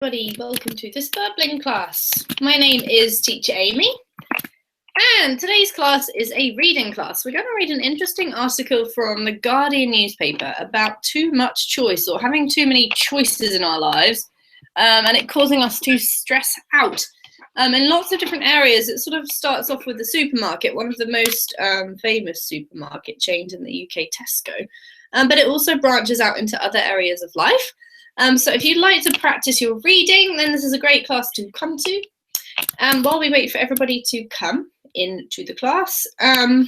Everybody, welcome to this Verbling class. My name is Teacher Amy, and today's class is a reading class. We're going to read an interesting article from the Guardian newspaper about too much choice, or having too many choices in our lives, and it causing us to stress out. In lots of different areas. It sort of starts off with the supermarket, one of the most famous supermarket chains in the UK, Tesco, but it also branches out into other areas of life. So if you'd like to practice your reading, then this is a great class to come to. While we wait for everybody to come into the class, I'm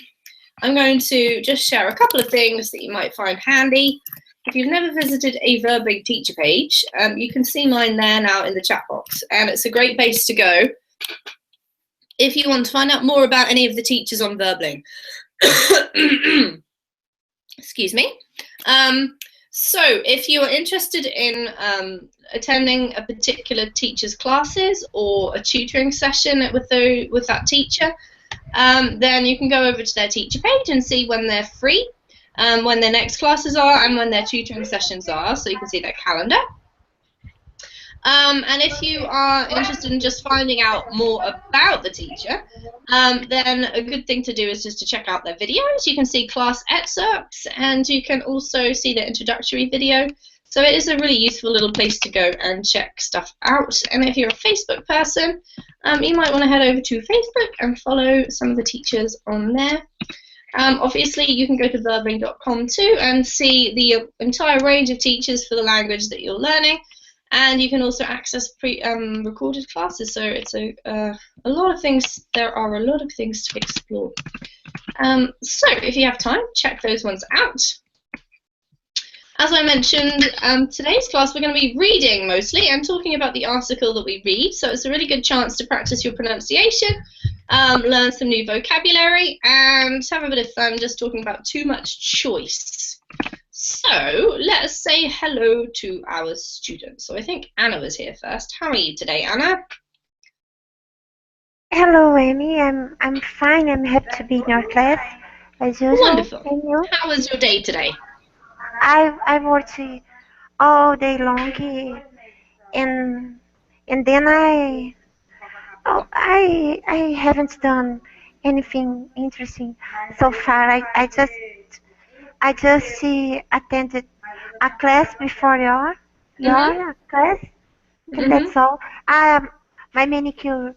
going to just share a couple of things that you might find handy. If you've never visited a Verbling teacher page, you can see mine there now in the chat box, and it's a great place to go if you want to find out more about any of the teachers on Verbling. Excuse me. So if you are interested in attending a particular teacher's classes or a tutoring session with that teacher, then you can go over to their teacher page and see when they're free, when their next classes are, and when their tutoring sessions are, so you can see their calendar. And if you are interested in just finding out more about the teacher, then a good thing to do is just to check out their videos. You can see class excerpts, and you can also see the introductory video. So it is a really useful little place to go and check stuff out. And if you're a Facebook person, you might want to head over to Facebook and follow some of the teachers on there. Obviously, you can go to verbling.com too and see the entire range of teachers for the language that you're learning. And you can also access recorded classes, so it's a lot of things. There are a lot of things to explore. So if you have time, check those ones out. As I mentioned, today's class we're going to be reading mostly and talking about the article that we read. So it's a really good chance to practice your pronunciation, learn some new vocabulary, and have a bit of fun just talking about too much choice. So let's say hello to our students. So I think Anna was here first. How are you today, Anna? Hello, Amy. I'm fine. I'm happy to be in your class as usual. Wonderful. And you? How was your day today? I worked all day long, and then I haven't done anything interesting so far. I just attended a class before your class, and that's all. My manicure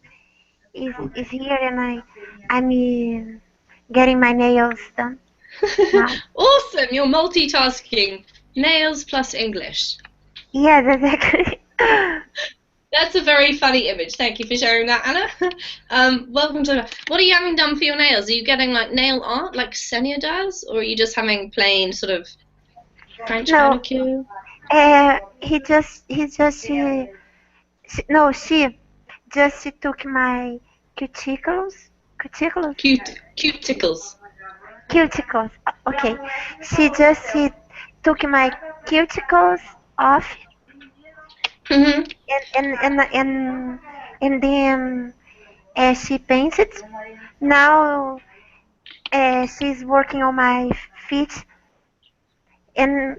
is here, and I'm getting my nails done. Awesome! You're multitasking. Nails plus English. Yes, exactly. That's a very funny image. Thank you for sharing that, Anna. Welcome to. What are you having done for your nails? Are you getting like nail art, like Senia does, or are you just having plain sort of French manicure? She took my cuticles. Cuticles. Okay. She took my cuticles off. And then she painted. Now she's working on my feet, and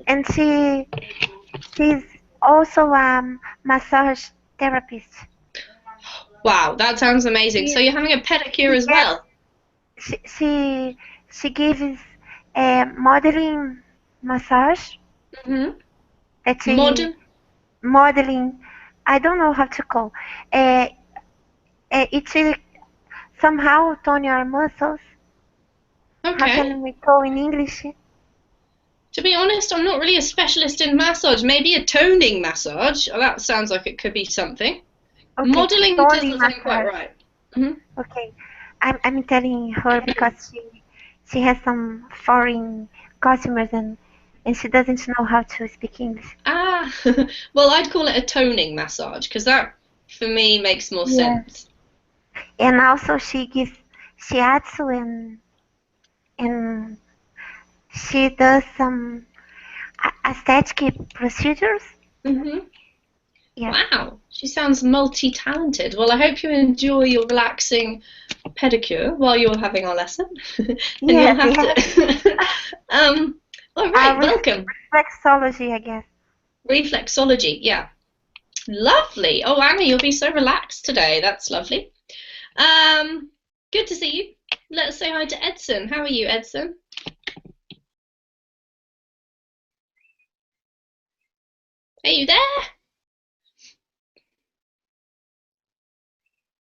she's also a massage therapist. Wow, that sounds amazing. So you're having a pedicure as well? She gives modeling massage. Modeling. I don't know how to call. It somehow tone your muscles. Okay. How can we call in English? To be honest, I'm not really a specialist in massage. Maybe a toning massage. Oh, that sounds like it could be something. Okay, modeling doesn't sound quite right. Okay, I'm telling her because she has some foreign customers and she doesn't know how to speak English. Ah, well, I'd call it a toning massage because that, for me, makes more sense. And also she gives shiatsu and she does some aesthetic procedures. Yeah. Wow, she sounds multi-talented. Well, I hope you enjoy your relaxing pedicure while you're having our lesson. And you'll have to. All right, welcome. Reflexology, I guess. Reflexology, yeah. Lovely. Oh, Anna, you'll be so relaxed today. That's lovely. Good to see you. Let's say hi to Edson. How are you, Edson? Are you there?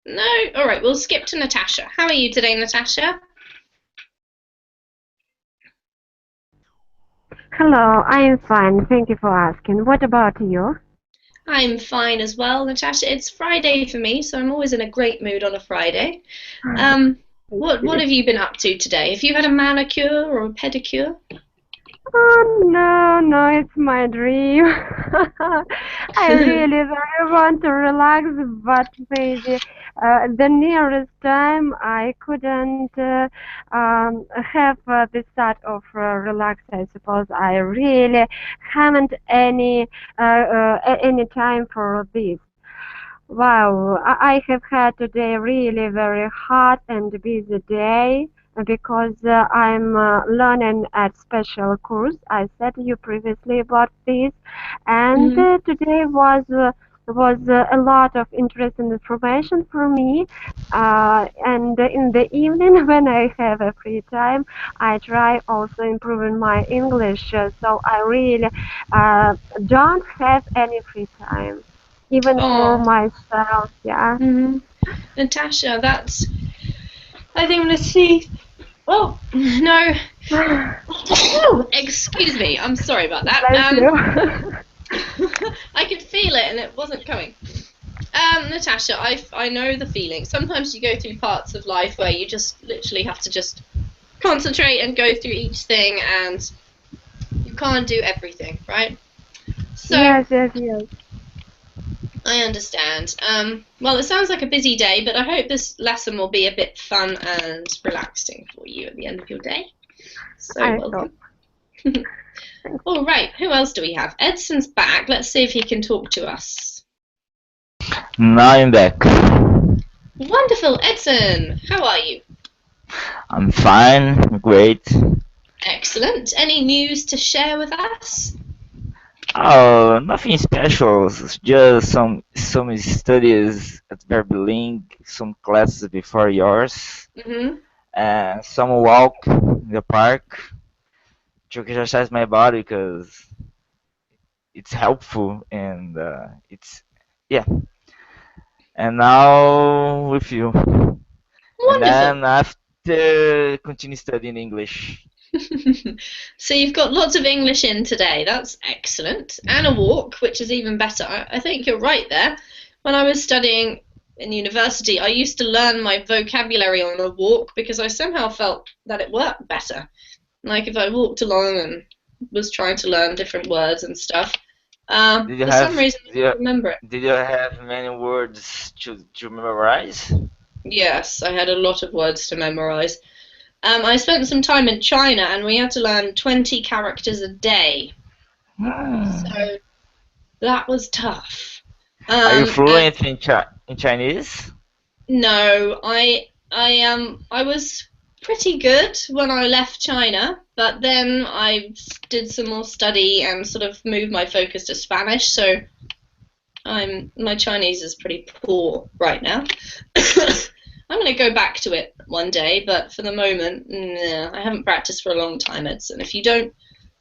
No? All right, we'll skip to Natasha. How are you today, Natasha? Hello, I am fine. Thank you for asking. What about you? I'm fine as well, Natasha. It's Friday for me, so I'm always in a great mood on a Friday. What have you been up to today? Have you had a manicure or a pedicure? Oh, no, it's my dream. I really very want to relax, but maybe the nearest time I couldn't have this sort of relax. I suppose I really haven't any time for this. Wow, I have had today really very hard and busy day because I'm learning at special course. I said you previously about this, and today was a lot of interesting information for me. And in the evening, when I have a free time, I try also improving my English. So I really don't have any free time even for myself, yeah. Natasha, that's. I think let's see. Oh no. Oh, excuse me. I'm sorry about that. I could feel it and it wasn't coming. Natasha, I know the feeling. Sometimes you go through parts of life where you just literally have to just concentrate and go through each thing, and you can't do everything, right? So yes. I understand. Well, it sounds like a busy day, but I hope this lesson will be a bit fun and relaxing for you at the end of your day. So welcome. All right, who else do we have? Edson's back. Let's see if he can talk to us. Now I'm back. Wonderful, Edson. How are you? I'm fine, great. Excellent. Any news to share with us? Oh, nothing special. Just some studies at Verbeling, some classes before yours, and some walk in the park to exercise my body because it's helpful and And now with you. Wonderful. And then after continue studying English. So you've got lots of English in today. That's excellent. And a walk, which is even better. I think you're right there. When I was studying in university, I used to learn my vocabulary on a walk because I somehow felt that it worked better. Like if I walked along and was trying to learn different words and stuff, for some reason I didn't remember it. Did you have many words to memorize? Yes, I had a lot of words to memorize. I spent some time in China and we had to learn 20 characters a day. So that was tough. Are you fluent in Chinese? No, I was pretty good when I left China, but then I did some more study and sort of moved my focus to Spanish, so my Chinese is pretty poor right now. I'm going to go back to it one day, but for the moment, I haven't practiced for a long time, Edson. If you don't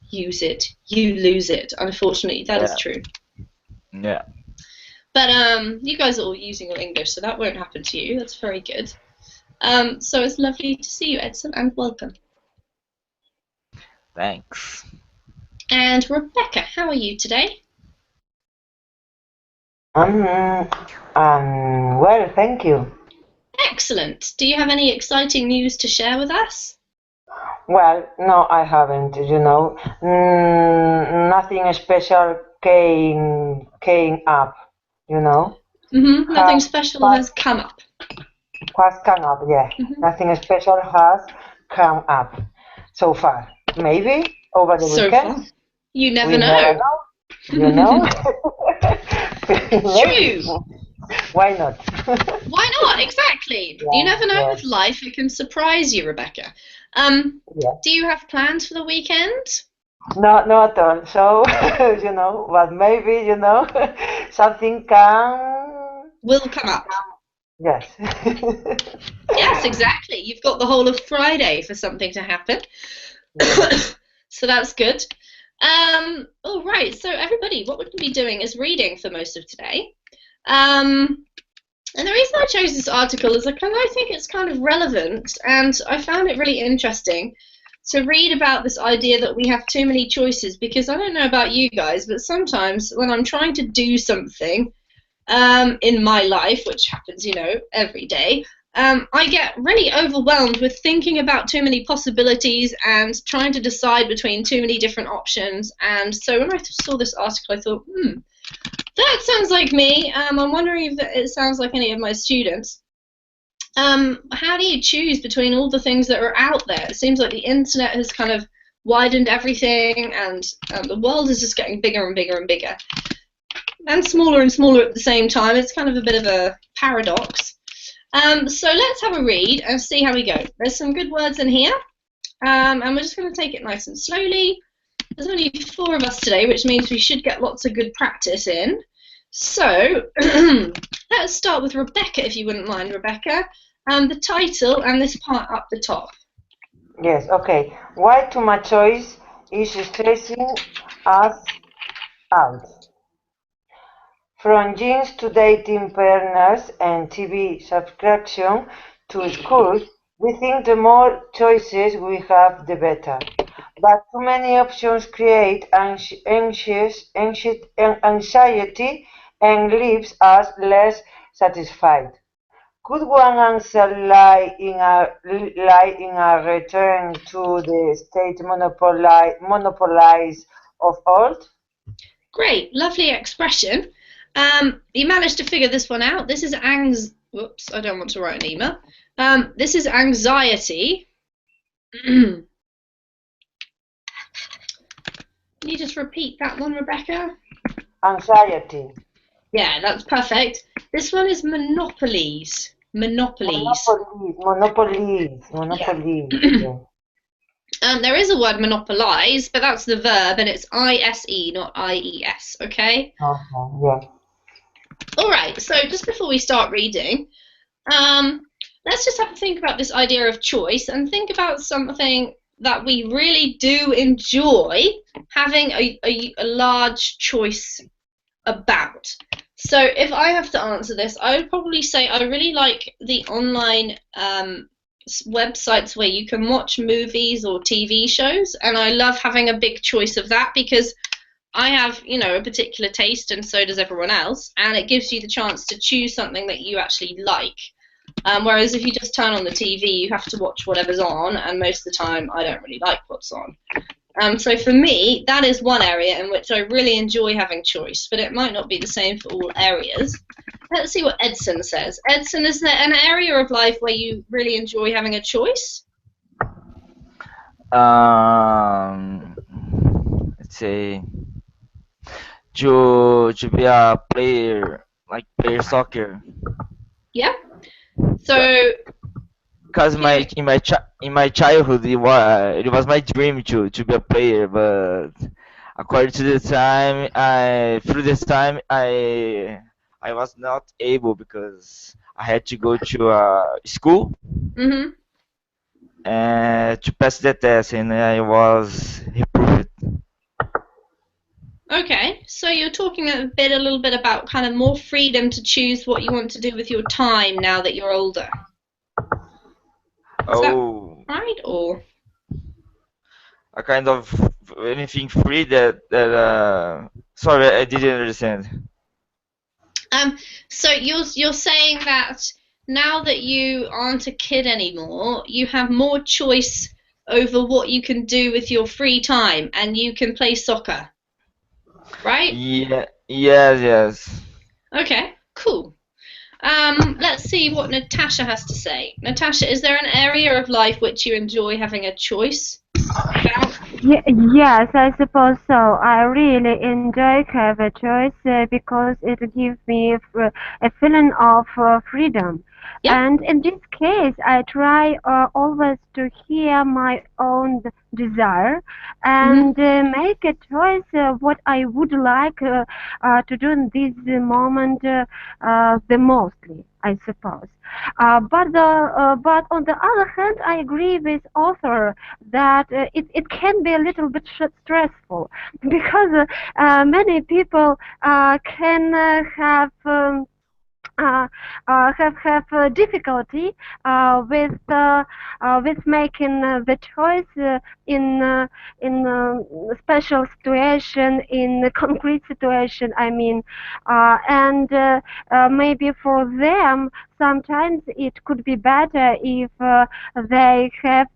use it, you lose it. Unfortunately, that is true. Yeah. But you guys are all using your English, so that won't happen to you. That's very good. So it's lovely to see you, Edson, and welcome. Thanks. And Rebecca, how are you today? Well, thank you. Excellent. Do you have any exciting news to share with us? Well, no, I haven't. You know, nothing special came up. You know. Nothing special has come up. Has come up, yeah. Nothing special has come up so far. Maybe over the weekend. Far. You never know. You know. True. Why not? Why not? Exactly. Yeah, you never know with life. It can surprise you, Rebecca. Do you have plans for the weekend? No, not at all. So, but maybe, something can, Will come up. yes. Yes, exactly. You've got the whole of Friday for something to happen. So that's good. All right. So everybody, what we're going to be doing is reading for most of today. And the reason I chose this article is I think it's kind of relevant, and I found it really interesting to read about this idea that we have too many choices, because I don't know about you guys, but sometimes when I'm trying to do something in my life, which happens, every day, I get really overwhelmed with thinking about too many possibilities and trying to decide between too many different options. And so when I saw this article, I thought, that sounds like me. I'm wondering if it sounds like any of my students. How do you choose between all the things that are out there? It seems like the internet has kind of widened everything, and the world is just getting bigger and bigger and bigger, and smaller at the same time. It's kind of a bit of a paradox. So let's have a read and see how we go. There's some good words in here, and we're just going to take it nice and slowly. There's only 4 of us today, which means we should get lots of good practice in. So let's start with Rebecca, if you wouldn't mind, Rebecca. The title and this part up the top. Yes, okay. Why too much choice is stressing us out? From jeans to dating partners and TV subscription to schools, we think the more choices we have, the better. But too many options create anxiety and leaves us less satisfied. Could one answer lie in a return to the state monopolize of old? Great, lovely expression. You managed to figure this one out. This is whoops, I don't want to write an email. This is anxiety. Can you just repeat that one, Rebecca? Anxiety. Yeah, that's perfect. This one is monopolies. Monopolies. Monopolies. Yeah. There is a word monopolize, but that's the verb, and it's I-S-E, not I-E-S, okay? Yeah. All right, so just before we start reading, let's just have to think about this idea of choice and think about something that we really do enjoy having a large choice about. So if I have to answer this, I would probably say I really like the online websites where you can watch movies or TV shows, and I love having a big choice of that because I have, a particular taste, and so does everyone else, and it gives you the chance to choose something that you actually like. Whereas if you just turn on the TV, you have to watch whatever's on, and most of the time I don't really like what's on. So for me, that is one area in which I really enjoy having choice, but it might not be the same for all areas. Let's see what Edson says. Edson, is there an area of life where you really enjoy having a choice? Let's say to be a player, like play soccer. Yeah. So. Because in my childhood it was my dream to be a player, but according to the time I was not able because I had to go to school and to pass the test, and I was reproved. Okay, so you're talking a little bit about kind of more freedom to choose what you want to do with your time now that you're older. Is that right, or a kind of anything free that sorry, I didn't understand. So you're saying that now that you aren't a kid anymore, you have more choice over what you can do with your free time, and you can play soccer, right? Yeah. Yes. Okay, cool. Let's see what Natasha has to say. Natasha, is there an area of life which you enjoy having a choice about? Yes, I suppose so. I really enjoy have a choice because it gives me a feeling of freedom. Yeah. And in this case, I try always to hear my own desire and make a choice what I would like to do in this moment the mostly, I suppose. But on the other hand, I agree with author that it can be a little bit stressful because many people can have difficulty with making the choice in special situation, in a concrete situation. I mean, and maybe for them sometimes it could be better if they have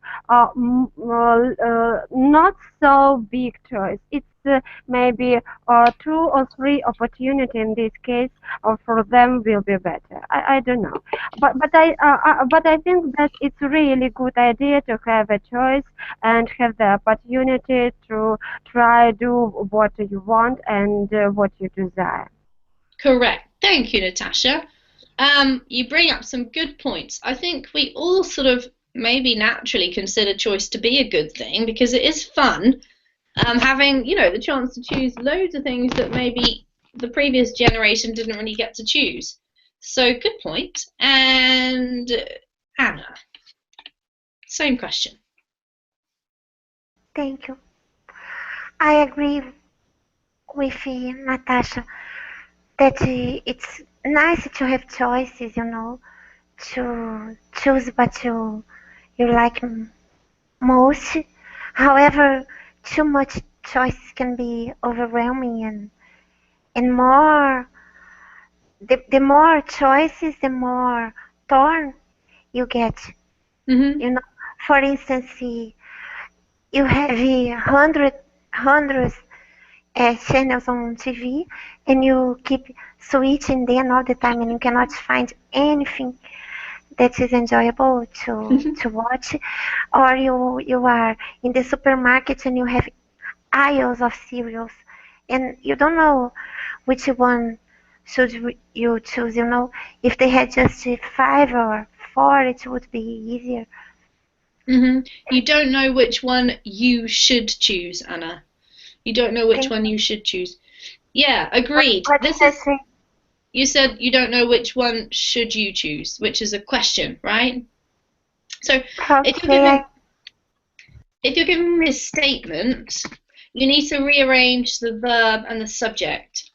not so big choice. It's maybe 2 or 3 opportunity in this case for them will be better. I don't know, but I think that it's a really good idea to have a choice and have the opportunity to try do what you want and what you desire. Correct. Thank you, Natasha. You bring up some good points. I think we all sort of maybe naturally consider choice to be a good thing because it is fun. Having, the chance to choose loads of things that maybe the previous generation didn't really get to choose. So good point. And Anna, same question. Thank you. I agree with Natasha that it's nice to have choices, to choose what you like most. However, too much choices can be overwhelming, and the more choices, the more torn you get. Mm-hmm. For instance, you have hundreds channels on TV, and you keep switching them all the time, and you cannot find anything that is enjoyable to watch. Or you are in the supermarket and you have aisles of cereals, and you don't know which one should you choose. If they had just 5 or 4, it would be easier. Mm-hmm. You don't know which one you should choose, Anna. You don't know which one you should choose. Yeah, agreed. You said you don't know which one should you choose, which is a question, right? So if you're giving me a statement, you need to rearrange the verb and the subject,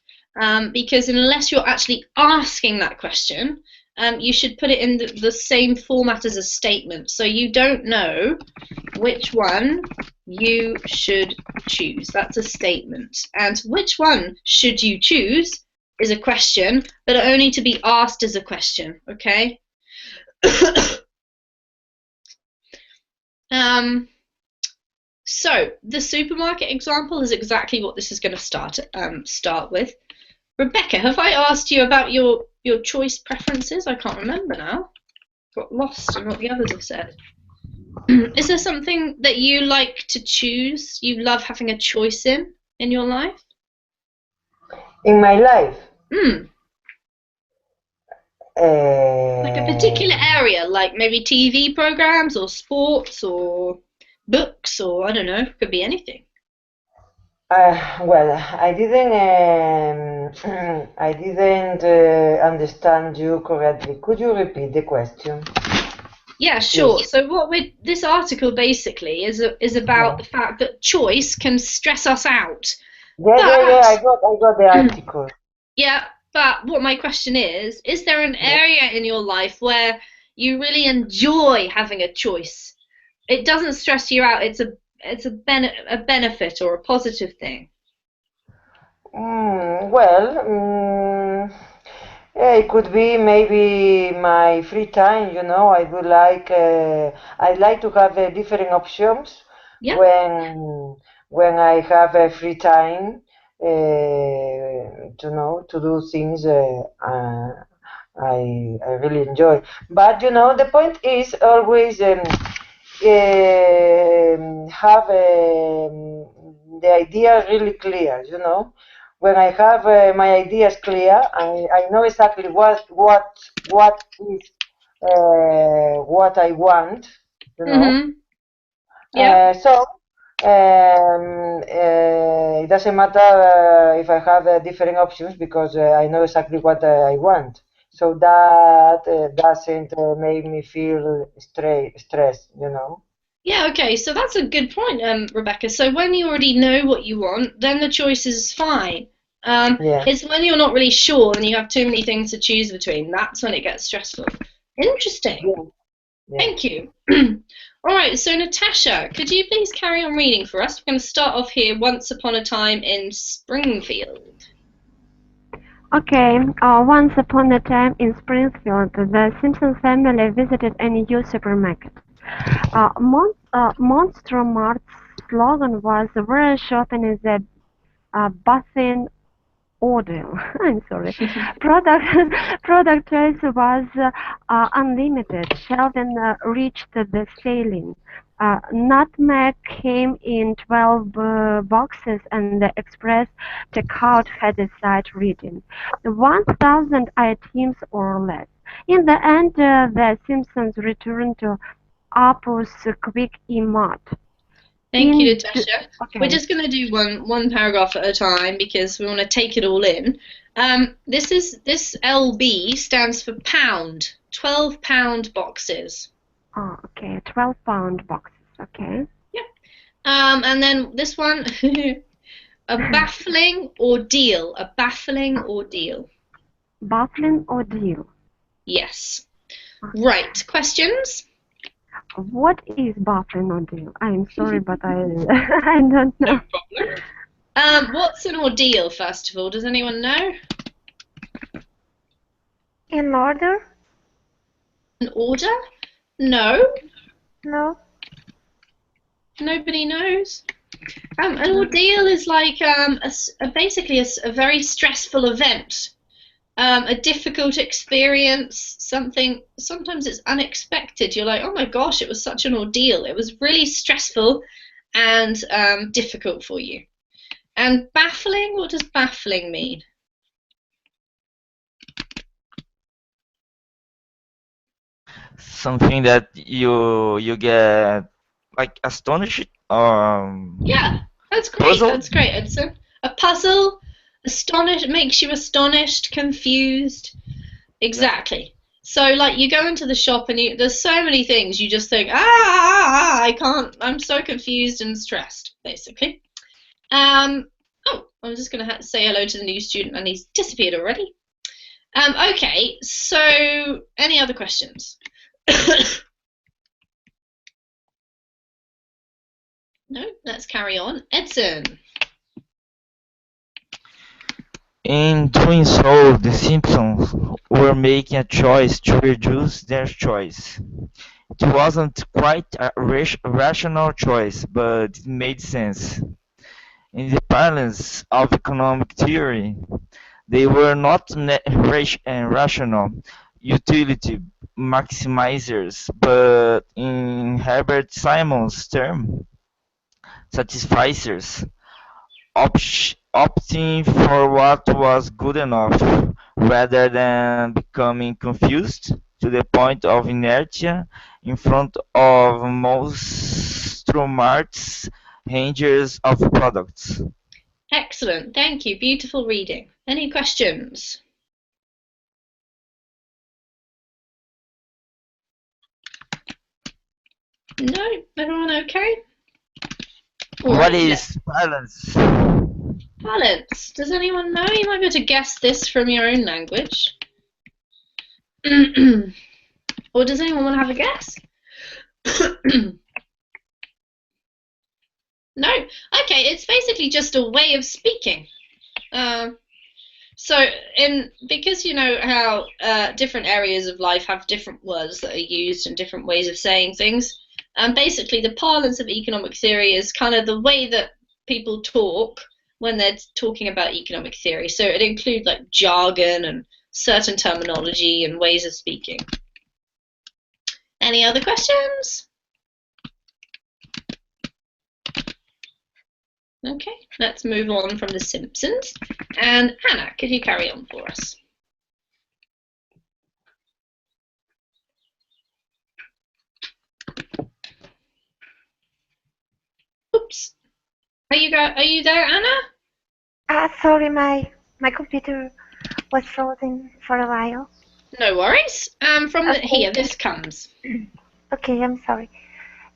because unless you're actually asking that question, you should put it in the same format as a statement. So you don't know which one you should choose. That's a statement. And which one should you choose is a question, but only to be asked as a question, okay? So the supermarket example is exactly what this is going to start with. Rebecca, have I asked you about your choice preferences? I can't remember now. Got lost in what the others have said. Is there something that you like to choose? You love having a choice in your life? In my life? Like a particular area, like maybe TV programs or sports or books or I don't know, could be anything. Well, I didn't understand you correctly. Could you repeat the question? Yeah, sure. Please. So this article basically is about the fact that choice can stress us out. Yeah, I got the article. Yeah, but what my question is there an area in your life where you really enjoy having a choice? It doesn't stress you out. It's a benefit or a positive thing. It could be maybe my free time. I would like I'd like to have different options when I have a free time. To do things I really enjoy. But the point is always have the idea really clear. When I have my ideas clear, I know exactly what is what I want, you know. Mm-hmm. Yeah. So it doesn't matter if I have different options because I know exactly what I want. So that doesn't make me feel stressed, you know. Yeah, okay, so that's a good point, Rebecca. So when you already know what you want, then the choice is fine. Yeah. It's when you're not really sure and you have too many things to choose between, that's when it gets stressful. Interesting. Yeah. Yeah. Thank you. All right, so Natasha, could you please carry on reading for us? We're going to start off here, Once Upon a Time in Springfield. Okay, once upon a time in Springfield, the Simpson family visited a new supermarket. Monster Mart's slogan was "Where shopping is a bathing ordeal." I'm sorry. Product choice was unlimited. Shelving reached the ceiling. Nutmeg came in 12 boxes, and the express checkout had a sight reading 1,000 items or less. In the end, the Simpsons returned to Apple's Quick E-Mart. Thank you, Natasha. Okay. We're just going to do one paragraph at a time because we want to take it all in. This LB stands for pound, 12-pound boxes. Oh, okay, 12-pound boxes. Okay. Yep. And then this one, a baffling ordeal. A baffling ordeal. Baffling ordeal. Yes. Right. Questions? What is baffling ordeal? I'm sorry, but I I don't know. No problem. What's an ordeal, first of all? Does anyone know? In order? An order? No. No. Nobody knows. An ordeal is like basically a very stressful event, a difficult experience, something. Sometimes it's unexpected. You're like, oh my gosh, it was such an ordeal. It was really stressful and difficult for you. And baffling, what does baffling mean? Something that you get like astonished. Yeah, that's great. Puzzled? That's great, Edson. A puzzle, astonished, makes you astonished, confused. Exactly. So, like, you go into the shop and there's so many things you just think, I can't. I'm so confused and stressed, basically. Oh, I'm just gonna say hello to the new student, and he's disappeared already. Okay. So, any other questions? No. Let's carry on. Edson. In doing so, the Simpsons were making a choice to reduce their choice. It wasn't quite a rational choice, but it made sense. In the parlance of economic theory, they were not rational utility maximizers, but in Herbert Simon's term, satisficers, opting for what was good enough, rather than becoming confused to the point of inertia in front of Monstrumart's ranges of products. Excellent. Thank you. Beautiful reading. Any questions? No? Everyone okay? What is balance? Balance. Does anyone know? You might be able to guess this from your own language. Or does anyone want to have a guess? No? Okay, it's basically just a way of speaking. Because you know how different areas of life have different words that are used and different ways of saying things, basically the parlance of economic theory is kind of the way that people talk when they're talking about economic theory. So it includes like jargon and certain terminology and ways of speaking. Any other questions? Okay, let's move on from The Simpsons. And Hannah, could you carry on for us? Are you there, Anna? Sorry, my computer was frozen for a while. No worries. Okay. Here, this comes. Okay, I'm sorry.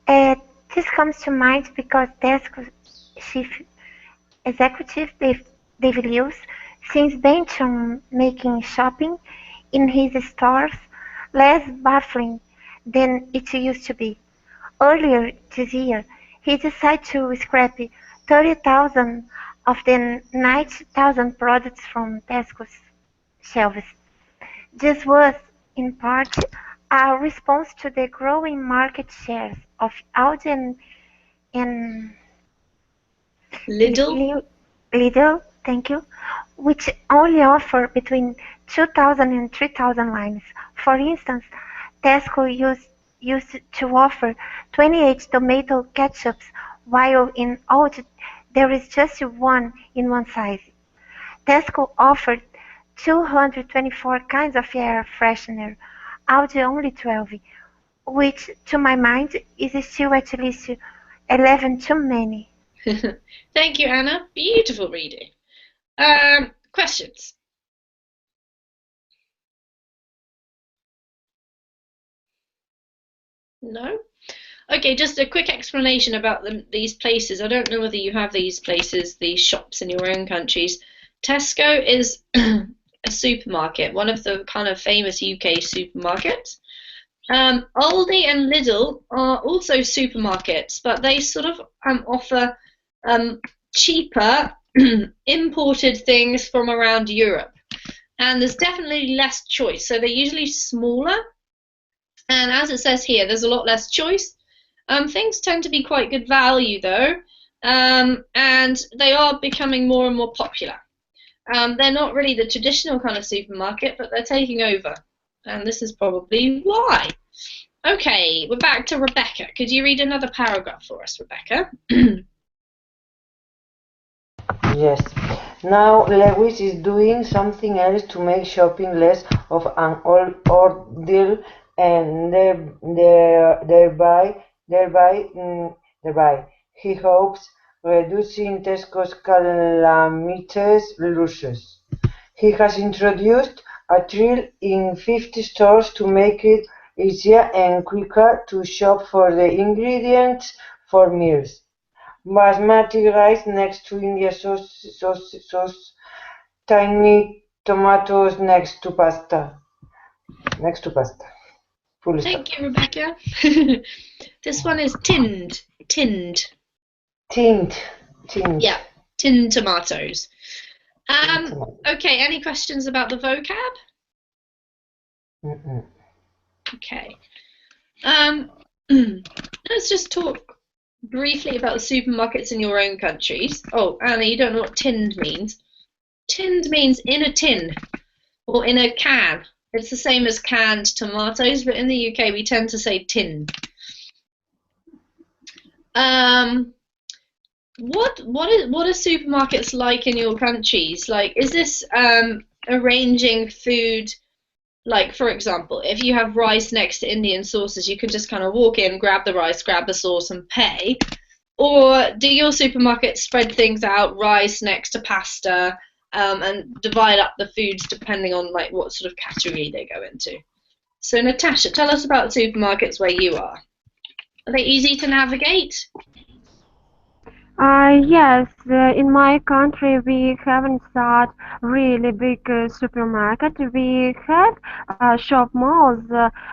This comes to mind because Tesco chief executive David Lewis seems bent on making shopping in his stores less baffling than it used to be. Earlier this year, he decided to scrap 30,000 of the 90,000 products from Tesco's shelves. This was, in part, a response to the growing market shares of Aldi and Lidl? Lidl, thank you, which only offer between 2,000 and 3,000 lines. For instance, Tesco used to offer 28 tomato ketchups, while in Aldi there is just one in one size. Tesco offered 224 kinds of air freshener, Aldi only 12, which to my mind is still at least 11 too many. Thank you, Anna. Beautiful reading. Questions? No? Okay, just a quick explanation about these places. I don't know whether you have these places, these shops in your own countries. Tesco is a supermarket, one of the kind of famous UK supermarkets. Aldi and Lidl are also supermarkets, but they sort of offer cheaper imported things from around Europe. And there's definitely less choice, so they're usually smaller. And as it says here, there's a lot less choice. Things tend to be quite good value, though, and they are becoming more and more popular. They're not really the traditional kind of supermarket, but they're taking over, and this is probably why. Okay, we're back to Rebecca. Could you read another paragraph for us, Rebecca? Yes. Now Lewis is doing something else to make shopping less of an ordeal and thereby he hopes reducing Tesco's calamitous losses. He has introduced a trial in 50 stores to make it easier and quicker to shop for the ingredients for meals. Basmati rice next to India sauce, tiny tomatoes next to pasta. Full stop. Thank you, Rebecca. This one is tinned. Tinned. Yeah, tinned tomatoes. Okay, any questions about the vocab? Mm-mm. Okay. Let's just talk briefly about the supermarkets in your own countries. Oh, Anna, you don't know what tinned means. Tinned means in a tin or in a can. It's the same as canned tomatoes, but in the UK we tend to say tinned. What are supermarkets like in your countries? Like, is this arranging food? Like, for example, if you have rice next to Indian sauces, you can just kind of walk in, grab the rice, grab the sauce, and pay. Or do your supermarkets spread things out, rice next to pasta, and divide up the foods depending on like what sort of category they go into? So, Natasha, tell us about supermarkets where you are. Are they easy to navigate? Yes, in my country we haven't such really big supermarket. We have shop malls,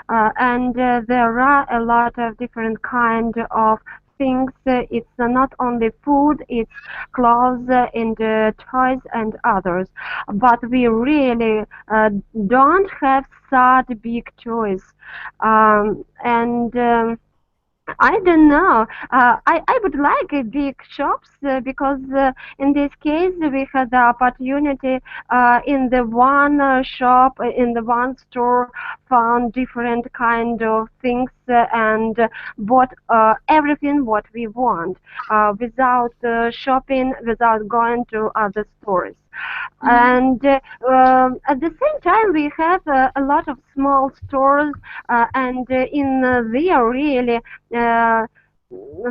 and there are a lot of different kind of things. It's not only food, it's clothes and toys and others. But we really don't have such big choice. And I don't know. I would like big shops because in this case we had the opportunity in the one shop, in the one store, found different kind of things and bought everything what we want without shopping, without going to other stores. And at the same time, we have a lot of small stores, and in there really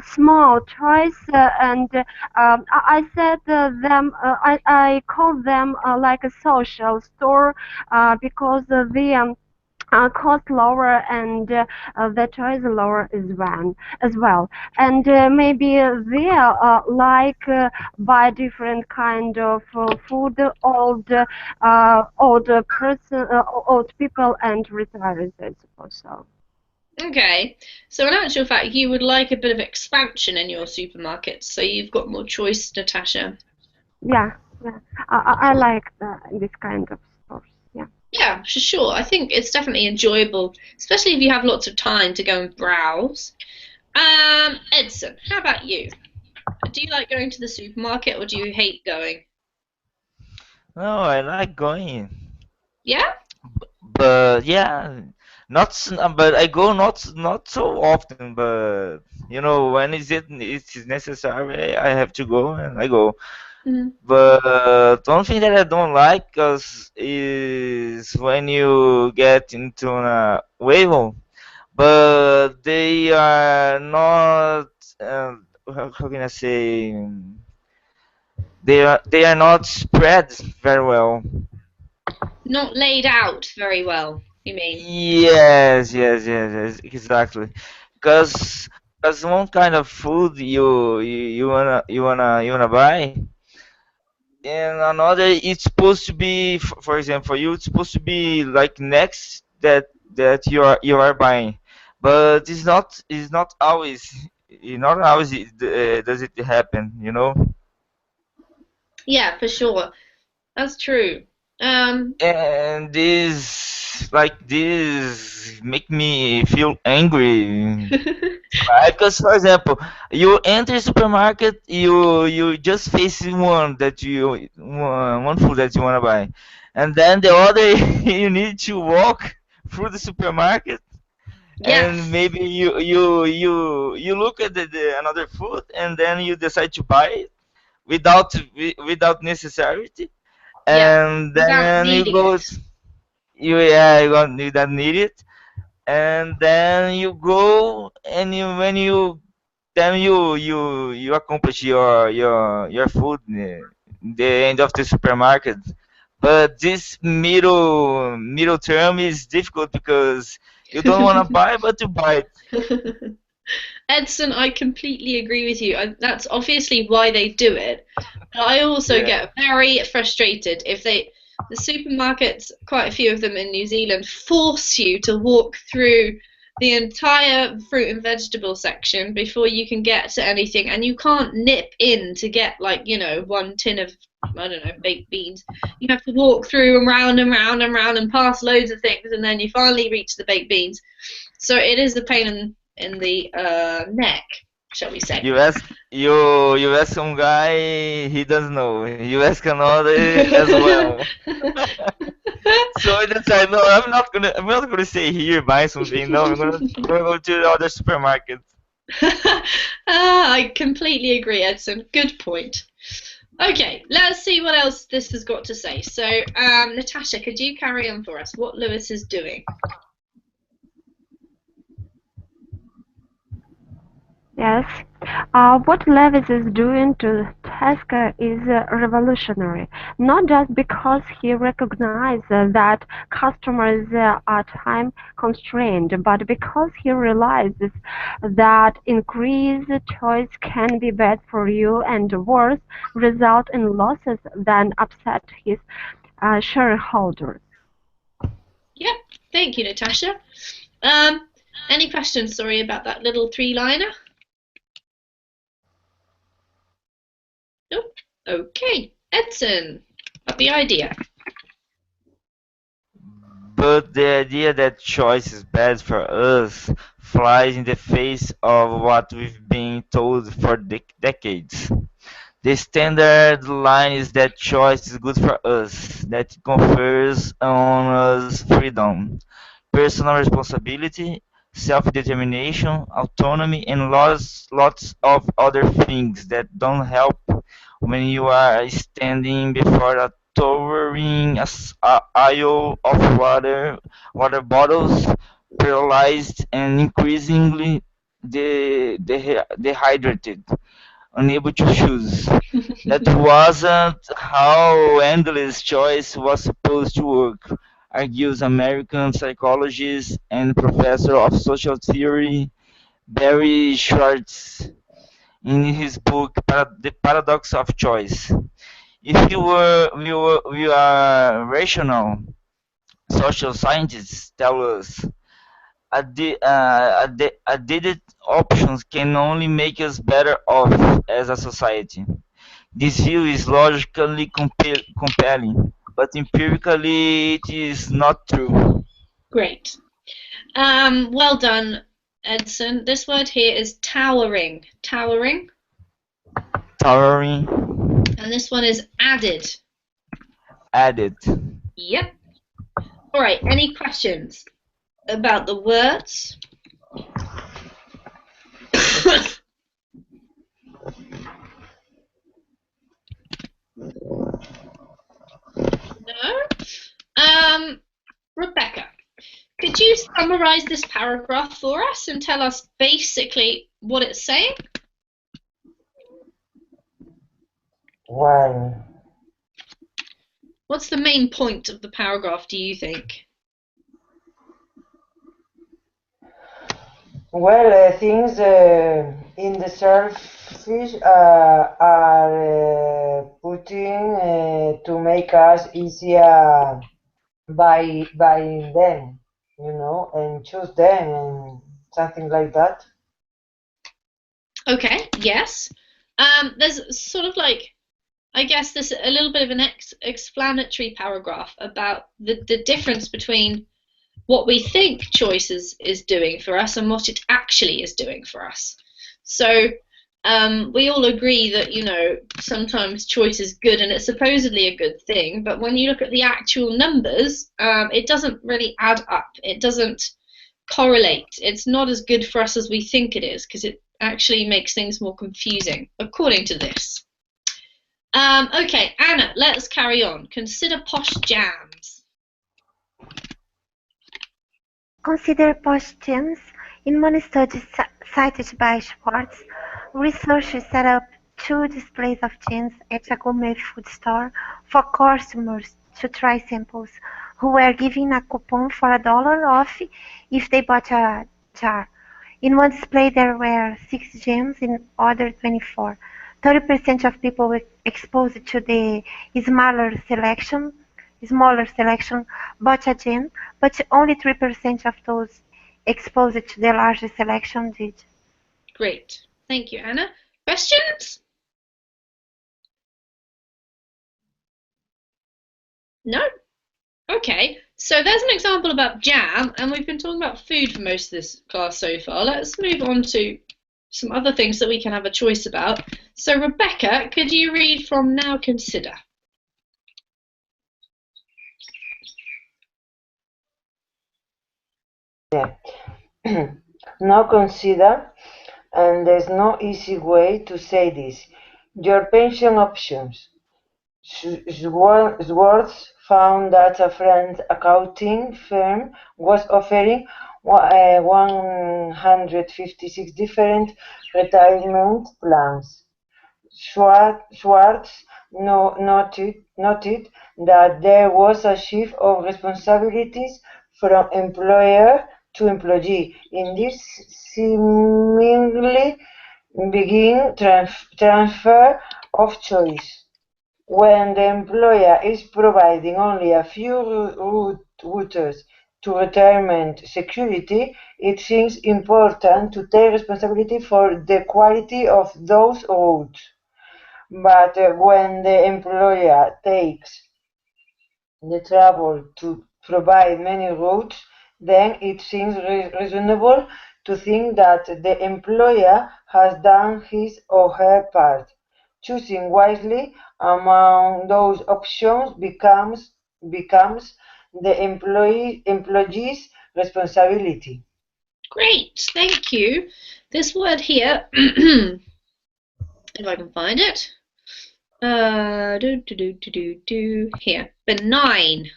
small choice, and I said I call them like a social store because the cost lower and the choice lower as well, and maybe they like buy different kind of food, old people and retirees, I suppose so. Okay, so in actual fact, you would like a bit of expansion in your supermarkets, so you've got more choice, Natasha. Yeah, yeah. I like this kind of stores. Yeah. Yeah, for sure. I think it's definitely enjoyable, especially if you have lots of time to go and browse. Edson, how about you? Do you like going to the supermarket or do you hate going? No, I like going, Yeah? but yeah, but I go not so often. But when it is necessary, I have to go and I go. Mhm. But one thing that I don't like is when you get into a wave, but they are not. How can I say? They are not spread very well. Not laid out very well, you mean? Yes, yes, yes, yes, exactly. Cause one kind of food you wanna buy, and another it's supposed to be, for example, for you it's supposed to be like next that you are buying, but it's not always does it happen. Yeah, for sure. That's true. Um, And this make me feel angry. Because, for example, you enter supermarket, you just face one food that you wanna buy, and then the other you need to walk through the supermarket, and yes. maybe you look at the another food, and then you decide to buy it without necessity, Yeah. and Without then you needing go. it. You don't need it, and then you go, and you accomplish your food the end of the supermarket. But this middle term is difficult because you don't want to buy, but to buy it. Edson, I completely agree with you. That's obviously why they do it. But I also Yeah. get very frustrated if the supermarkets, quite a few of them in New Zealand, force you to walk through the entire fruit and vegetable section before you can get to anything, and you can't nip in to get like, one tin of, I don't know, baked beans. You have to walk through and round and round and round and past loads of things, and then you finally reach the baked beans. So it is a pain in the neck, shall we say. You ask some guy, he doesn't know. You ask another as well. So I decided, no, I'm not gonna stay here buy something. No, I'm gonna go to the other supermarket. I completely agree, Edson. Good point. Okay, let's see what else this has got to say. So, Natasha, could you carry on for us what Lewis is doing? Yes. What Levis is doing to Tesco is revolutionary, not just because he recognizes that customers are time constrained, but because he realizes that increased choice can be bad for you and worse, result in losses than upset his shareholders. Yeah, thank you, Natasha. Any questions, sorry, about that little three-liner? Nope. Okay, Edson, got the idea. But the idea that choice is bad for us flies in the face of what we've been told for decades. The standard line is that choice is good for us, that it confers on us freedom, personal responsibility, self-determination, autonomy, and lots of other things that don't help when you are standing before a towering aisle of water bottles, paralyzed and increasingly dehydrated, unable to choose. That wasn't how endless choice was supposed to work, argues American psychologist and professor of social theory Barry Schwartz in his book The Paradox of Choice. If we are rational, social scientists tell us added options can only make us better off as a society. This view is logically compelling, but empirically it is not true. Great. Well done, Edson. This word here is towering. Towering. Towering. And this one is added. Added. Yep. All right. Any questions about the words? No? Rebecca, could you summarize this paragraph for us and tell us basically what it's saying? Well, What's the main point of the paragraph, do you think? well, things in the surface are putting to make us easier by them, you know, and choose them and something like that. Okay, yes. There's sort of like, I guess there's a little bit of an explanatory paragraph about the difference between what we think choice is doing for us and what it actually is doing for us. So we all agree that, you know, sometimes choice is good and it's supposedly a good thing, but when you look at the actual numbers, it doesn't really add up. It doesn't correlate. It's not as good for us as we think it is, because it actually makes things more confusing, according to this. Okay, Anna, let's carry on. Consider posh jams. Consider posh jams. In one study cited by Schwartz, researchers set up 2 displays of jams at a gourmet food store for customers to try samples, who were given a coupon for $1 off if they bought a jar. In one display there were 6 jams, in other 24. 30% of people were exposed to the smaller selection bought a jam, but only 3% of those exposed to the larger selection did. Great. Thank you, Anna. Questions? No? Okay. So there's an example about jam, and we've been talking about food for most of this class so far. Let's move on to some other things that we can have a choice about. So Rebecca, could you read from Now Consider? Yeah. Now consider, and there's no easy way to say this, your pension options. Schwartz found that a French accounting firm was offering 156 different retirement plans. Schwartz noted that there was a shift of responsibilities from employer to employee. In this seemingly begin transfer of choice. When the employer is providing only a few routes to retirement security, it seems important to take responsibility for the quality of those routes. But when the employer takes the trouble to provide many routes, then it seems reasonable to think that the employer has done his or her part. Choosing wisely among those options becomes the employee's responsibility. Great, thank you. This word here, if I can find it. Here, benign.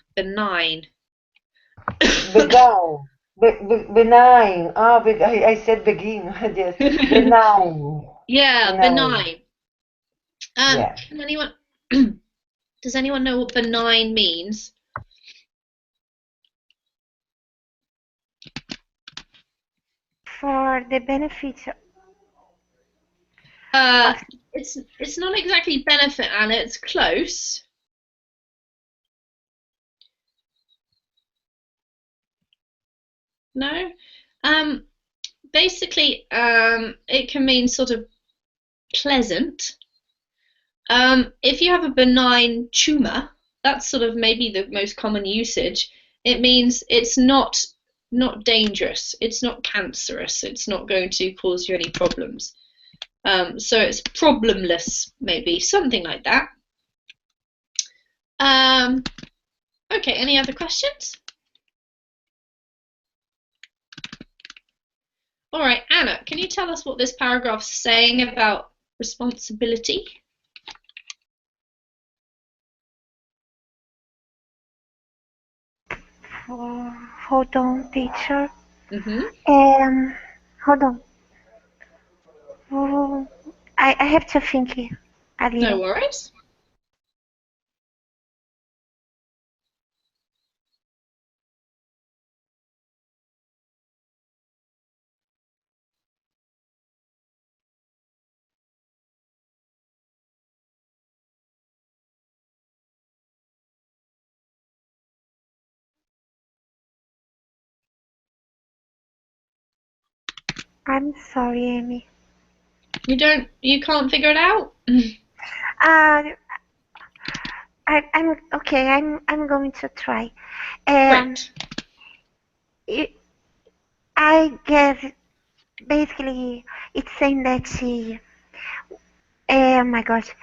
Began. Benign. I said begin. Yes. Benign. Yeah, benign. Yeah. Can anyone does anyone know what benign means? For the benefit It's not exactly benefit, Anna. It's close. No. Basically, it can mean sort of pleasant. If you have a benign tumor, that's sort of maybe the most common usage. It means it's not dangerous. It's not cancerous. It's not going to cause you any problems. So it's problemless, maybe something like that. Okay. Any other questions? All right, Anna, can you tell us what this paragraph's saying about responsibility? Hold on, teacher. Mm-hmm. Hold on. I have to think a little. No worries. I'm sorry, Amy. You can't figure it out? I'm okay. I'm going to try. Great. I guess basically it's saying that oh my gosh,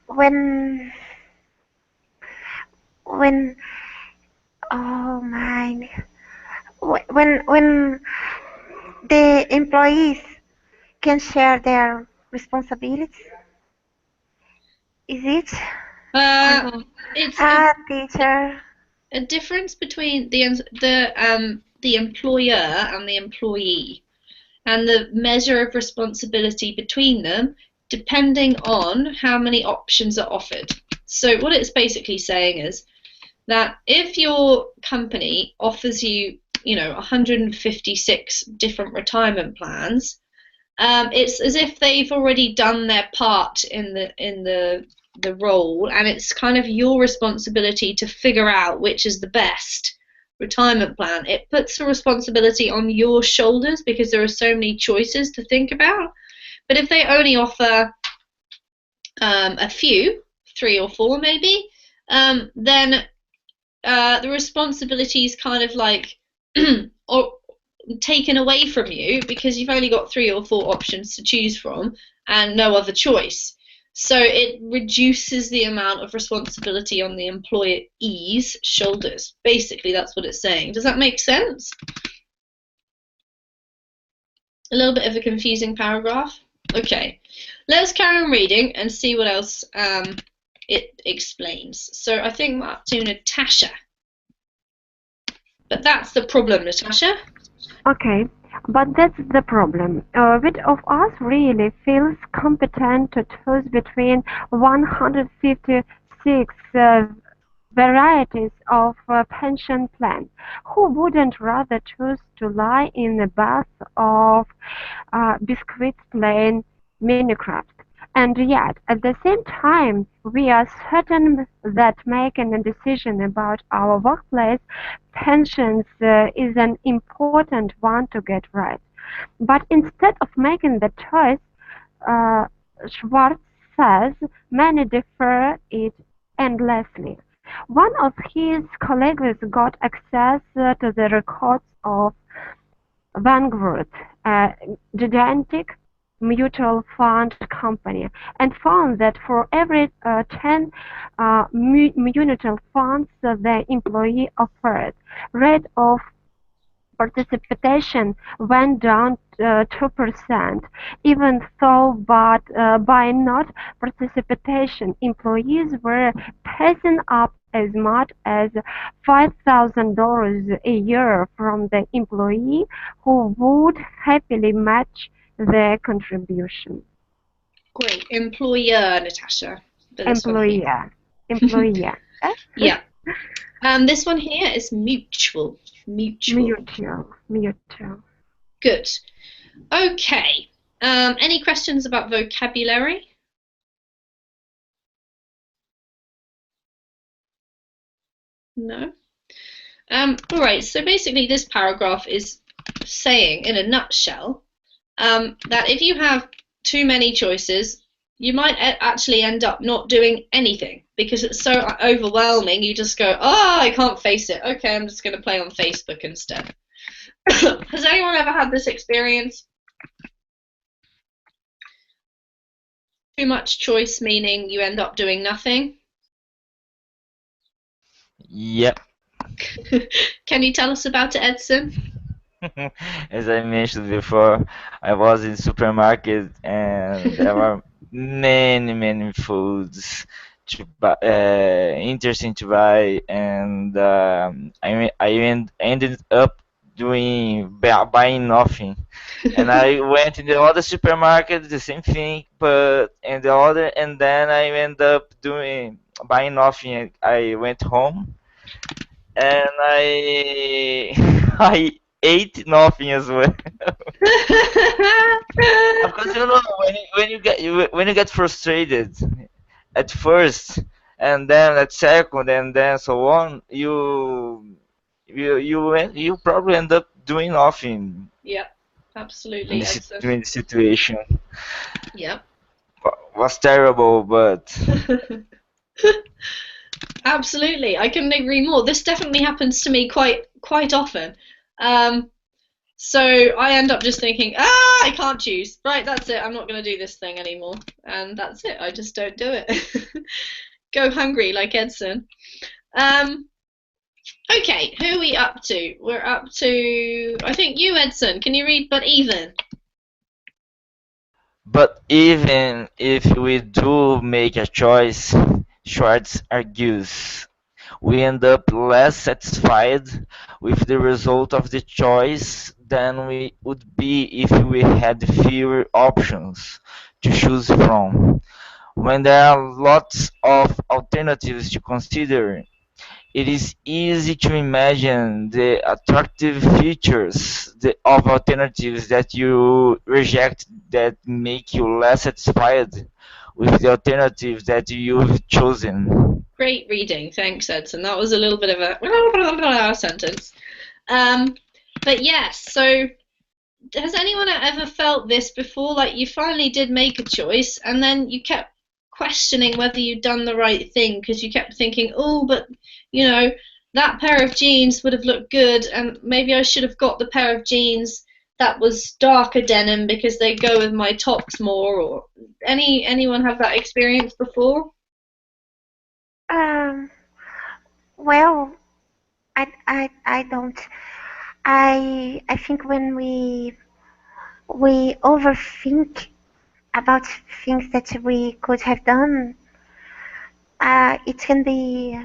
when oh my, when the employees can share their responsibilities, is it? It's teacher. a difference between the employer and the employee, and the measure of responsibility between them depending on how many options are offered. So what it's basically saying is that if your company offers you, 156 different retirement plans, it's as if they've already done their part in the role, and it's kind of your responsibility to figure out which is the best retirement plan. It puts the responsibility on your shoulders because there are so many choices to think about. But if they only offer a few, 3 or 4 maybe, then the responsibility is kind of like or taken away from you because you've only got 3 or 4 options to choose from and no other choice. So it reduces the amount of responsibility on the employee's shoulders. Basically, that's what it's saying. Does that make sense? A little bit of a confusing paragraph. Okay, let's carry on reading and see what else it explains. So I think we're up to Natasha. But that's the problem, Natasha. Okay, but that's the problem. Which of us really feels competent to choose between 156 varieties of pension plans? Who wouldn't rather choose to lie in a bath of biscuits plain Minecraft? And yet, at the same time, we are certain that making a decision about our workplace pensions is an important one to get right. But instead of making the choice, Schwartz says many defer it endlessly. One of his colleagues got access to the records of Vanguard, a gigantic mutual fund company, and found that for every 10 mutual funds the employee offered, rate of participation went down 2%, even though by not participation employees were pacing up as much as $5,000 a year from the employee who would happily match their contribution. Great. Employer, Natasha. But this one here. Employer. Yeah. This one here is mutual. Mutual. Mutual. Good. Okay. Any questions about vocabulary? No? All right, so basically this paragraph is saying, in a nutshell, that if you have too many choices, you might actually end up not doing anything because it's so overwhelming. You just go, oh, I can't face it. Okay, I'm just going to play on Facebook instead. Has anyone ever had this experience? Too much choice meaning you end up doing nothing? Yep. Can you tell us about it, Edson? As I mentioned before, I was in supermarket and there were many foods to buy, interesting to buy, and ended up buying nothing. And I went in the other supermarket, the same thing, but in the other, and then I ended up buying nothing. I went home and I I ate nothing as well. Because you know when you get frustrated at first and then at second and then so on, you probably end up doing nothing. Yeah, absolutely. During the situation. Yeah. Was terrible, but absolutely, I couldn't agree more. This definitely happens to me quite often. So I end up just thinking, I can't choose. Right, that's it. I'm not going to do this thing anymore. And that's it. I just don't do it. Go hungry like Edson. Okay, who are we up to? We're up to, I think you, Edson. Can you read but even? But even if we do make a choice, Schwartz argues, we end up less satisfied with the result of the choice than we would be if we had fewer options to choose from. When there are lots of alternatives to consider, it is easy to imagine the attractive features of alternatives that you reject that make you less satisfied with the alternatives that you've chosen. Great reading, thanks, Edson. That was a little bit of a sentence. But yes, so has anyone ever felt this before? Like you finally did make a choice and then you kept questioning whether you'd done the right thing because you kept thinking, oh, but you know, that pair of jeans would have looked good and maybe I should have got the pair of jeans that was darker denim because they go with my tops more. Or anyone have that experience before? Well, I don't. I think when we overthink about things that we could have done, it can be,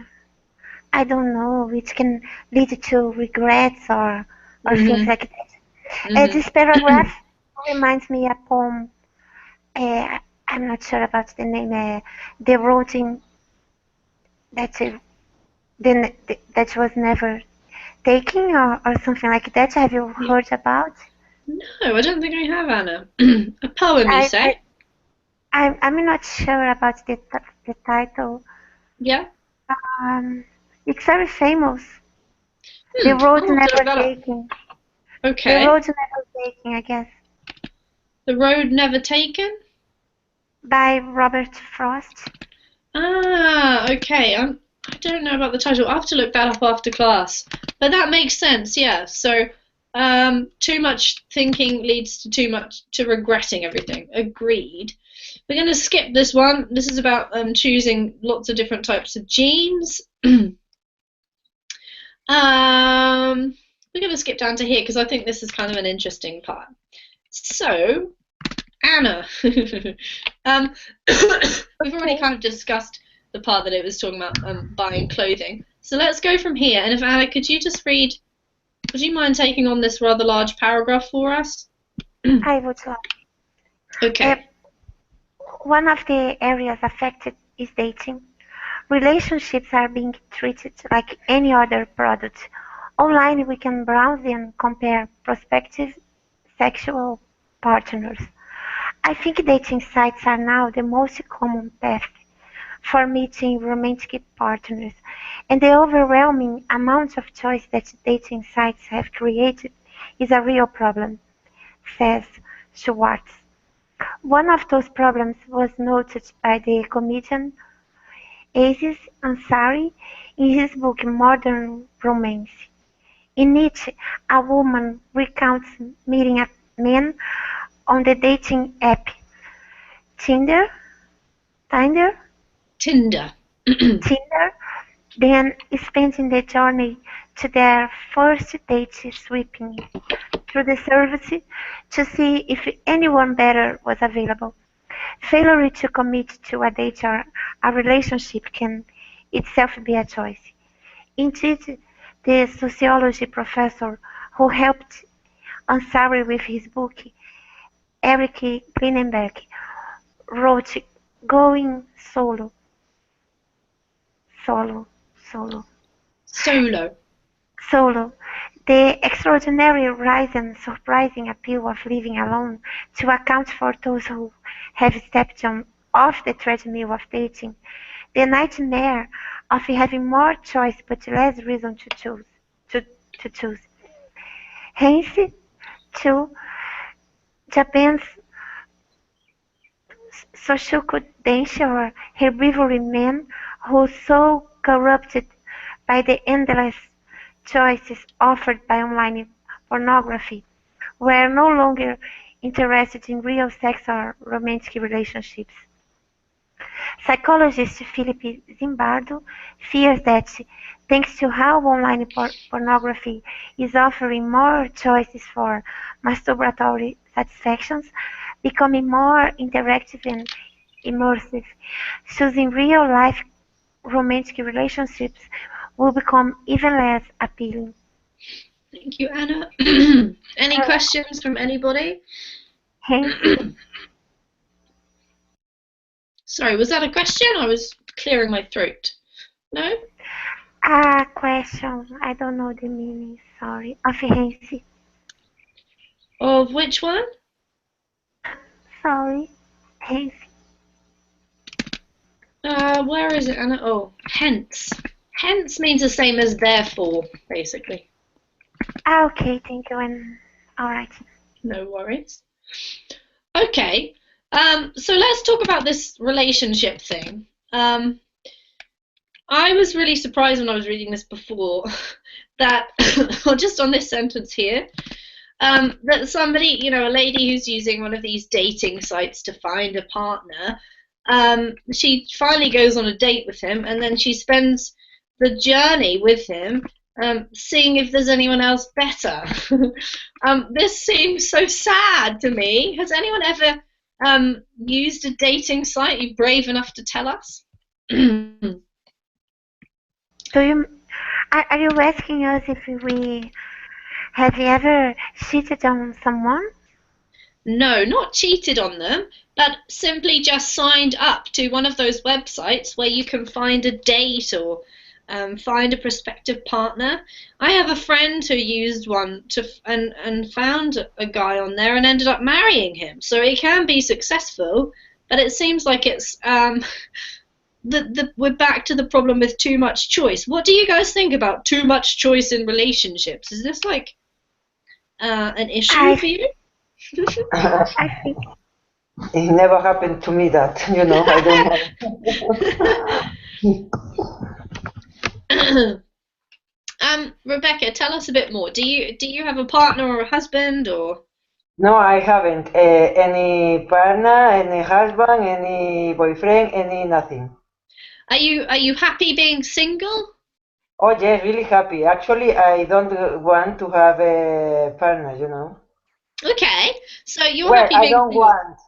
I don't know, it can lead to regrets or things like that. This paragraph reminds me of a poem. I'm not sure about the name. The road in that was never taken or something like that. Have you heard about? No, I don't think I have, Anna. A poem, you say? I'm not sure about the title. Yeah. It's very famous. The road never taken. Okay. The road never taken, I guess. The Road Never Taken? By Robert Frost. Ah, okay. I don't know about the title. I'll have to look that up after class. But that makes sense, yeah. So, too much thinking leads to regretting everything. Agreed. We're going to skip this one. This is about choosing lots of different types of jeans. We're going to skip down to here because I think this is kind of an interesting part. So, Anna, we've already kind of discussed the part that it was talking about buying clothing. So let's go from here. And if Anna, could you just read? Would you mind taking on this rather large paragraph for us? I would love. Okay. One of the areas affected is dating. Relationships are being treated like any other product. Online, we can browse and compare prospective sexual partners. I think dating sites are now the most common path for meeting romantic partners, and the overwhelming amount of choice that dating sites have created is a real problem, says Schwartz. One of those problems was noted by the comedian Aziz Ansari in his book Modern Romance. In it, a woman recounts meeting a man on the dating app Tinder, Tinder, then spending the journey to their first date sweeping through the service to see if anyone better was available. Failure to commit to a date or a relationship can itself be a choice. Indeed, the sociology professor who helped Ansari with his book, Eric Klinenberg, wrote Going Solo. The extraordinary rise and surprising appeal of living alone to account for those who have stepped off the treadmill of dating, the nightmare of having more choice but less reason to choose. Hence, too, Japan's Shoshokudensha or herbivory men who so corrupted by the endless choices offered by online pornography were no longer interested in real sex or romantic relationships. Psychologist Philip Zimbardo fears that, thanks to how online pornography is offering more choices for masturbatory satisfactions, becoming more interactive and immersive, choosing real-life romantic relationships will become even less appealing. Thank you, Anna. Any questions from anybody? Sorry, was that a question? I was clearing my throat. No? A question. I don't know the meaning. Sorry. Of Hensi. Of which one? Sorry. Hensi. Where is it, Anna? Oh, hence. Hence means the same as therefore, basically. Okay, thank you. And all right. No worries. Okay. So let's talk about this relationship thing. I was really surprised when I was reading this before that, or just on this sentence here, that somebody, a lady who's using one of these dating sites to find a partner, she finally goes on a date with him, and then she spends the journey with him, seeing if there's anyone else better. This seems so sad to me. Has anyone ever used a dating site? Are you brave enough to tell us? Are you asking us if we have you ever cheated on someone? No, not cheated on them, but simply just signed up to one of those websites where you can find a date or find a prospective partner. I have a friend who used one and found a guy on there and ended up marrying him. So it can be successful, but it seems like it's we're back to the problem with too much choice. What do you guys think about too much choice in relationships? Is this like an issue for you? I think it never happened to me that, I don't have. Rebecca, tell us a bit more. Do you have a partner or a husband or? No, I haven't. Any partner, any husband, any boyfriend, any nothing. Are you happy being single? Oh yeah, really happy. Actually, I don't want to have a partner, Okay, so you're happy being single.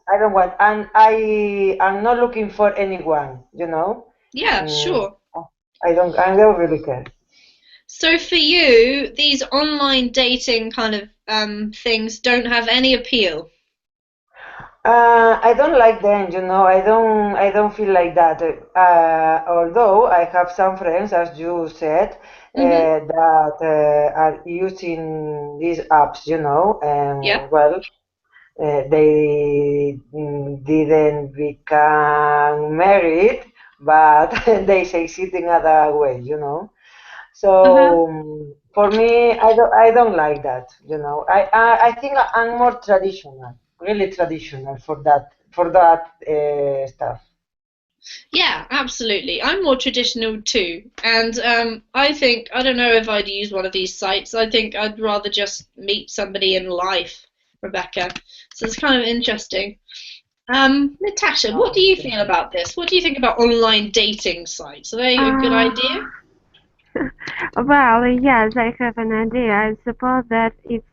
I don't want, and I am not looking for anyone, Yeah, sure. I don't really care. So for you, these online dating kind of things don't have any appeal. I don't like them, you know. I don't feel like that. Although I have some friends, as you said, that are using these apps, you know, and Yeah. well, they didn't become married, but they succeed in other way, you know. So for me, I don't like that. You know, I think I'm more traditional, really traditional for that stuff. Yeah, absolutely. I'm more traditional too. And I think, I don't know if I'd use one of these sites. I think I'd rather just meet somebody in life, Rebecca. So it's kind of interesting. Natasha, what do you feel about this? What do you think about online dating sites? Are they a good Uh, idea? Well, yes, I have an idea. I suppose that it's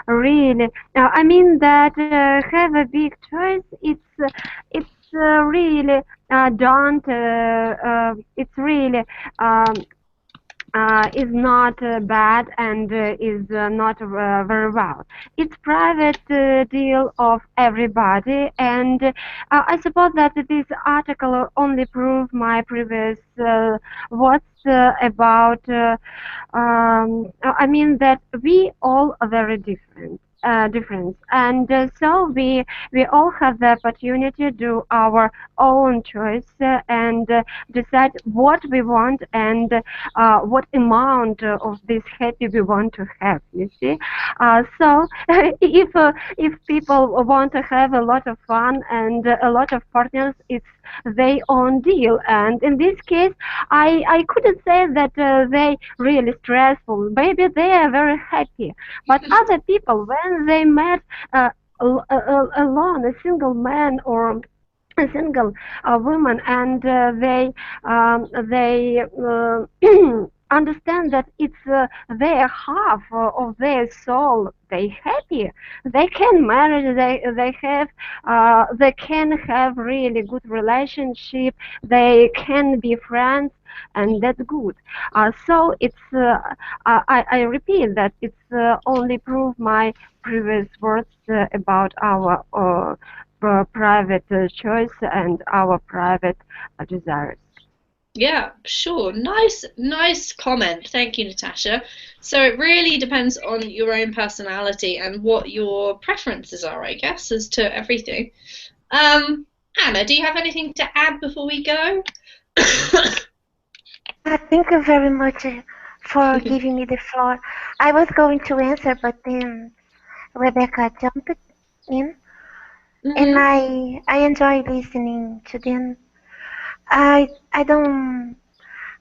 really. I mean that have a big choice. It's really don't. It's really is not bad and is not very well. It's private deal of everybody, and I suppose that this article only proves my previous words about. I mean that we all are very different. Different, and so we all have the opportunity to do our own choice and decide what we want and what amount of this happy we want to have. You see, so if people want to have a lot of fun and a lot of partners, it's their own deal. And in this case, I couldn't say that they really stressful. Maybe they are very happy, but other people when they met alone, a single man or a single woman, and they understand that it's their half of their soul. They happy. They can marry. They can have really good relationship. They can be friends, and that's good. So it's I repeat that it's only prove my previous words about our private choice and our private desires. Yeah, sure. Nice comment. Thank you, Natasha. So it really depends on your own personality and what your preferences are, I guess, as to everything. Anna, do you have anything to add before we go? Thank you very much for giving me the floor. I was going to answer, but then Rebecca jumped in, and I enjoy listening to them. I I don't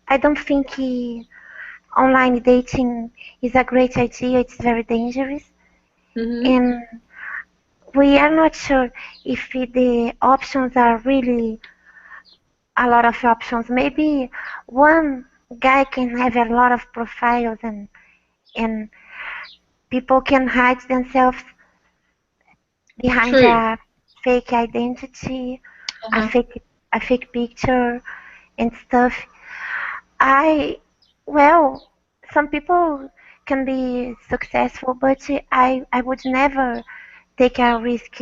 I don't think online dating is a great idea. It's very dangerous, and we are not sure if the options are really a lot of options. Maybe one guy can have a lot of profiles, and people can hide themselves behind True. a fake identity, a fake picture and stuff. I well, some people can be successful, but I would never take a risk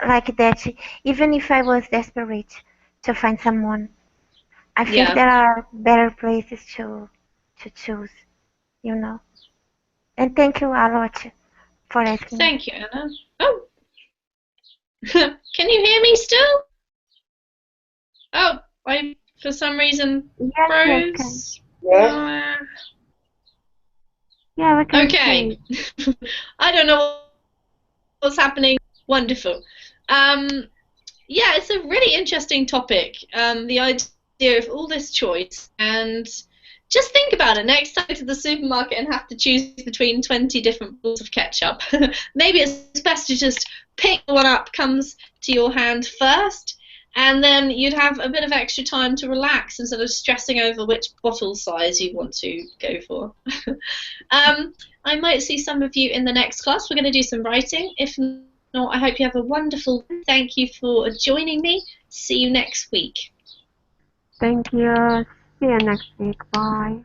like that, even if I was desperate to find someone. I think Yeah. there are better places to choose, you know. And thank you a lot for asking me. Thank you, Anna. Oh, can you hear me still? Oh, I for some reason Yes, yes, can. froze. Yes. Yeah, we can Okay. I don't know what's happening. Wonderful. Yeah, it's a really interesting topic. The idea of all this choice, and just think about it. Next time you go to the supermarket and have to choose between 20 different bottles of ketchup, maybe it's best to just pick one up comes to your hand first, and then you'd have a bit of extra time to relax instead of stressing over which bottle size you want to go for. I might see some of you in the next class. We're going to do some writing. If not, I hope you have a wonderful day. Thank you for joining me. See you next week. Thank you. See you next week. Bye.